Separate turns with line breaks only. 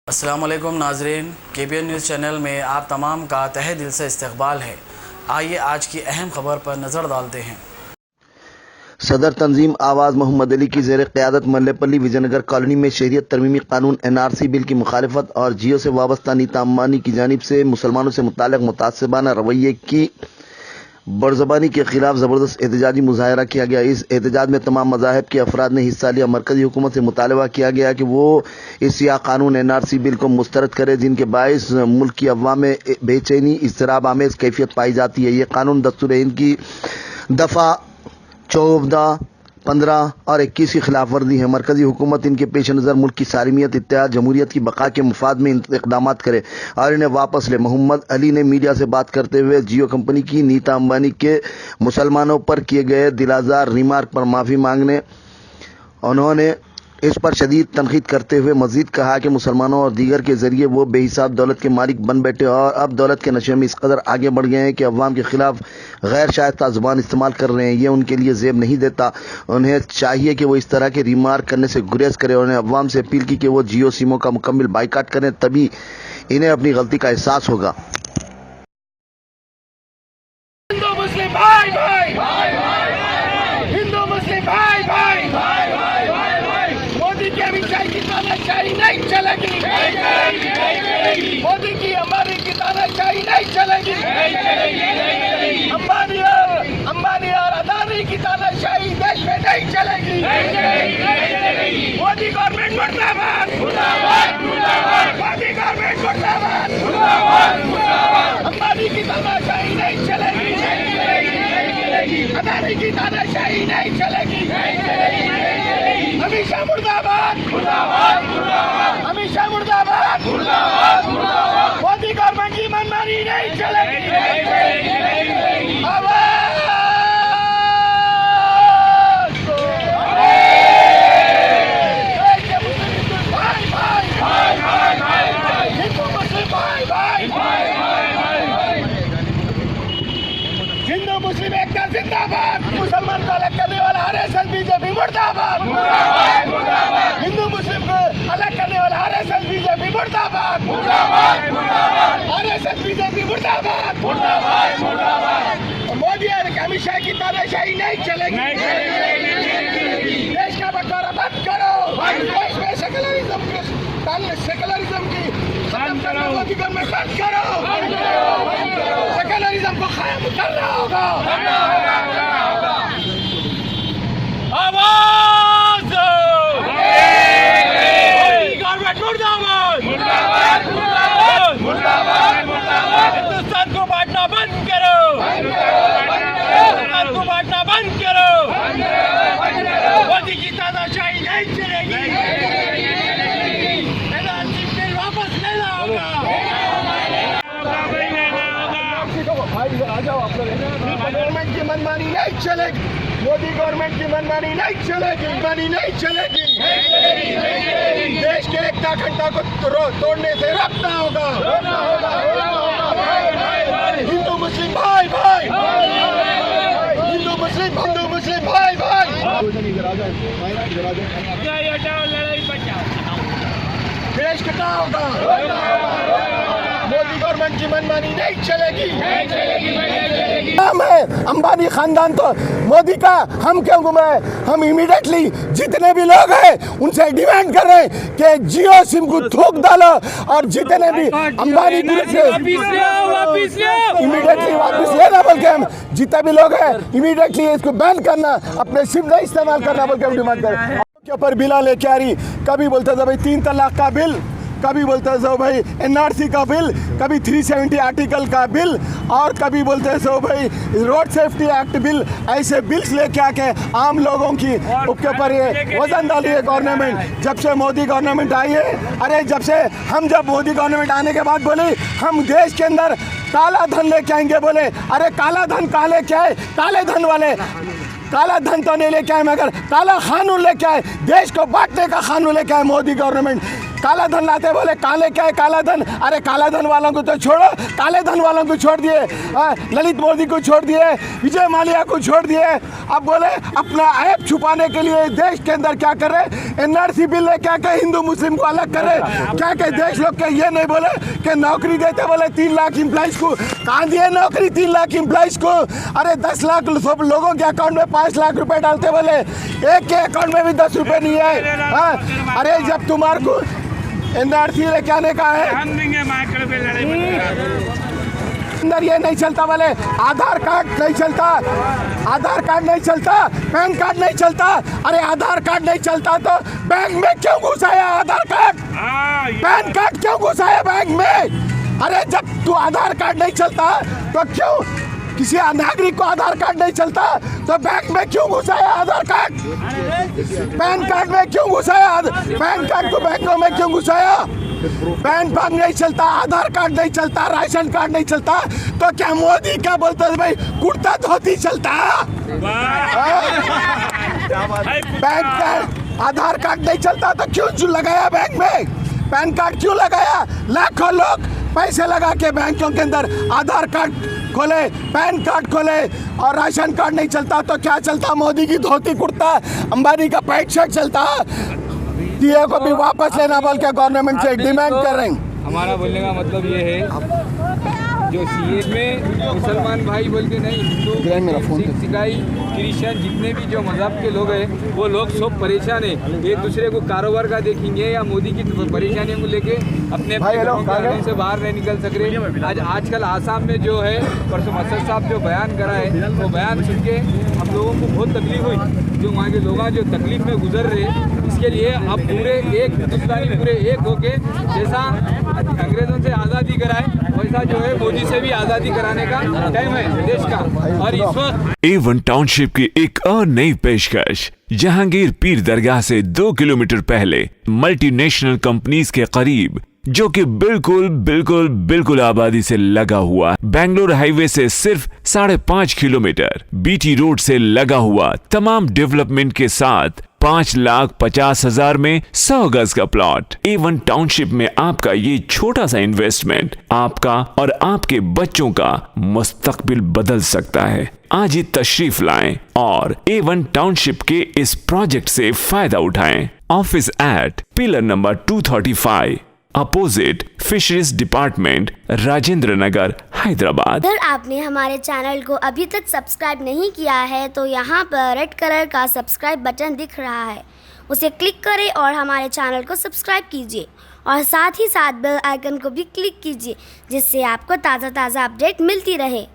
अस्सलामुअलैकुम नाज़रीन, KBN news channel में आप तमाम का तहे दिल से इस्तकबाल है। आइए आज की अहम खबर पर नज़र डालते हैं।
सदर तंजीम आवाज़ मोहम्मद अली की ज़ेर क़यादत मल्लेपल्ली विजयनगर कॉलोनी में शहरियत तरमीमी कानून NRC बिल की मुखालिफत और जियो से वाबस्ता नीता अंबानी की जानिब से मुसलमानों से मुताल्लिक़ मुतासिबाना रवैये की बरज़बानी के खिलाफ ज़बरदस्त एहतजाजी मुजाहरा किया गया। इस एहतजाज में तमाम मज़ाहिब के अफराद ने हिस्सा लिया। मरकज़ी हुकूमत से मुतालबा किया गया कि वो इस या कानून NRC बिल को मुस्तरद करे जिनके बाइस मुल्क की अवाम में बेचैनी इज़्तिराब आमेज़ कैफियत पाई जाती है। ये कानून दस्तूर हिंद की दफ़ा 14, 15 और 21 की खिलाफ वर्जी है। मरकजी हुकूमत इनके पेश नज़र मुल्क की सालिमियत, इत्तेहाद, जमहूरियत की बका के मुफाद में इक़दाम करे और इन्हें वापस ले। मोहम्मद अली ने मीडिया से बात करते हुए जियो कंपनी की नीता अंबानी के मुसलमानों पर किए गए दिलाजार रिमार्क पर माफ़ी मांगने उन्होंने इस पर शदीद तनकीद करते हुए मजीद कहा कि मुसलमानों और दीगर के जरिए वो बेहिसाब दौलत के मालिक बन बैठे और अब दौलत के नशे में इस कदर आगे बढ़ गए हैं कि अवाम के खिलाफ गैर शाइस्ता ज़ुबान इस्तेमाल कर रहे हैं। ये उनके लिए ज़ेब नहीं देता। उन्हें चाहिए कि वो इस तरह के रिमार्क करने से गुरेज करें। उन्हें अवाम से अपील की कि वो जियो सिमों का मुकम्मल बाइकाट करें, तभी इन्हें अपनी गलती का एहसास होगा।
हिंदू मुस्लिम भाई भाई हिंदू मुस्लिम भाई भाई मोदी की अमित शाह की तानाशाही नहीं चलेगी। मोदी की अंबानी की तानाशाही नहीं चलेगी। अंबानी और अदानी की तानाशाही देश में नहीं चलेगी। मोदी गवर्नमेंट मुर्दाबाद, मोदी गवर्नमेंट मुर्दाबाद। अंबानी की तानाशाही नहीं चलेगी। अदानी की तानाशाही नहीं चलेगी। अमित शाह मुर्दाबाद, अमित शाह मुर्दाबाद। मोदी गवर्नमेंट की मनमानी नहीं चलेगी। हिंदू मुस्लिम एकता जिंदाबाद। मुसलमान को अलग करने वाला RSS बीजेपी मुर्दाबाद। हिंदू मुस्लिम को अलग करने वाला RSS बीजेपी मुर्दाबाद। RSS बीजेपी मुर्दाबाद। मोदी और अमित शाह की तानाशाही नहीं चलेगी। देश का बंटवारा बंद करो। देश में सेकुलरिज्म की खत्म करो। मोदी गवर्नमेंट बंद करो। सेकुलरिज्म को खत्म करना होगा। आवाज मोदी गवर्नमेंट मुर्दाबाद। हिंदुस्तान को बांटना बंद करो। हिंदुस्तान को बांटना बंद करो। मोदी की तानाशाही नहीं चलेगी। वापस लेना होगा। गवर्नमेंट की मनमानी नहीं चलेगी। मोदी गवर्नमेंट की मनमानी नहीं चलेगी। मनमानी नहीं चलेगी। देश के एकता अखंडता को तोड़ने से रोकना होगा। हिंदू मुस्लिम भाई भाई, हिंदू मुस्लिम भाई भाई। देश कितना होगा। मोदी गवर्नमेंट की मनमानी नहीं चलेगी। नाम है अंबानी खानदान, तो मोदी का हम क्यों घुमाए। हम इमीडिएटली जितने भी लोग हैं उनसे डिमांड कर रहे हैं कि जियो सिम को थूक डालो और जितने भी अंबानी ग्रुप से इमीडिएटली वापस लेना बोल के हम जितने भी लोग हैं इमीडिएटली इसको बैन करना, अपने सिम नहीं इस्तेमाल करना बोल के हम डिमांड करें। के ऊपर बिला लेके आ रही, कभी बोलते थे भाई 3 तलाक का बिल, कभी बोलते थे भाई NRC का बिल, कभी 370 आर्टिकल का बिल और कभी बोलते थे भाई रोड सेफ्टी एक्ट बिल। ऐसे बिल्स लेके आके आम लोगों की उसके ऊपर ये वजन डाली है गवर्नमेंट। जब से मोदी गवर्नमेंट आई है, अरे जब मोदी गवर्नमेंट आने के बाद बोले हम देश के अंदर काला धन लेके आएंगे, बोले अरे काला धन कहाँ लेके आए। काले धन वाले काला धन तो नहीं लेके आए मगर काला कानून लेके आए। देश को बांटने का कानून लेके आए मोदी गवर्नमेंट। काला धन लाते, बोले काले क्या है काला धन, अरे काला धन वालों को तो छोड़ो, काले धन वालों को छोड़ दिए, ललित मोदी को छोड़ दिए, विजय माल्या को छोड़ दिए। अब बोले अपना ऐप छुपाने के लिए देश के अंदर क्या कर रहे, एनआरसी बिल है क्या क्या हिंदू मुस्लिम को अलग कर रहे, क्या क्या देश लोग के ये नहीं बोले कि नौकरी देते, बोले 3 लाख एम्प्लॉइज को, कहाँ दिए नौकरी 3 लाख एम्प्लॉइज को, अरे 10 लाख सब लोगों के अकाउंट में 5 लाख रुपए डालते, बोले एक के अकाउंट में भी 10 रुपए नहीं है। अरे जब तुम्हारे को एनआरसी लेके आने का है, अंदर ये नहीं चलता, बोले आधार कार्ड नहीं चलता, आधार कार्ड नहीं चलता, पैन कार्ड नहीं चलता, अरे आधार कार्ड नहीं चलता तो बैंक में क्यों घुसाया आधार कार्ड, पैन कार्ड क्यों घुसाया बैंक में, अरे जब तू आधार कार्ड नहीं चलता तो क्यों किसी नागरिक को आधार कार्ड नहीं चलता तो बैंक में क्यों घुसाया आधार कार्ड, पैन कार्ड में क्यों घुसाया, पैन कार्ड को बैंकों में क्यों घुसाया, पैन कार्ड नहीं चलता, आधार कार्ड नहीं चलता, राशन कार्ड नहीं चलता तो क्या मोदी क्या बोलता है भाई कुर्ता धोती चलता, पैन कार्ड आधार कार्ड नहीं चलता तो क्यों लगाया बैंक में, पैन कार्ड क्यों लगाया, लाखों लोग पैसे लगा के बैंकों के अंदर आधार कार्ड खोले, पैन कार्ड खोले और राशन कार्ड नहीं चलता तो क्या चलता, मोदी की धोती कुर्ता, अंबानी का पैंट शर्ट चलता। डीए को भी वापस लेना बोल के गवर्नमेंट से डिमांड कर रहे हैं।
हमारा बोलने का मतलब ये है जो सीए में मुसलमान भाई बोल के नहीं, हिंदू सिख ईसाई क्रिश्चियन जितने भी जो मजहब के लोग हैं वो लोग सब परेशान है, एक दूसरे को कारोबार का देखेंगे या मोदी की परेशानियों को लेके अपने घरों से बाहर नहीं निकल सक रहे। आजकल आसाम में जो है परसों मसद साहब जो बयान करा है वो बयान सुन के हम लोगों को बहुत तकलीफ हुई, जो वहाँ के लोग जो तकलीफ में गुजर रहे, इसके लिए अब पूरे एक हिंदुस्तानी पूरे एक होके जैसा अंग्रेजों से आज़ादी कराए वैसा जो है मोदी से भी आज़ादी कराने का टाइम है देश का। और इस वक्त
A1 टाउनशिप की एक और नई पेशकश, जहांगीर पीर दरगाह से 2 किलोमीटर पहले मल्टीनेशनल कंपनीज के करीब, जो कि बिल्कुल आबादी से लगा हुआ, बेंगलोर हाईवे से सिर्फ 5.5 किलोमीटर, बीटी रोड से लगा हुआ, तमाम डेवलपमेंट के साथ 5,50,000 में 100 गज का प्लॉट। A1 टाउनशिप में आपका ये छोटा सा इन्वेस्टमेंट आपका और आपके बच्चों का मुस्तकबिल बदल सकता है। आज ही तशरीफ लाएं और A1 टाउनशिप के इस प्रोजेक्ट से फायदा उठाएं। Office at pillar number 235 opposite fisheries department, Rajendra Nagar, Hyderabad.
अगर आपने हमारे चैनल को अभी तक सब्सक्राइब नहीं किया है तो यहाँ पर रेड कलर का सब्सक्राइब बटन दिख रहा है, उसे क्लिक करें और हमारे चैनल को सब्सक्राइब कीजिए और साथ ही साथ बेल आइकन को भी क्लिक कीजिए, जिससे आपको ताज़ा अपडेट मिलती रहे।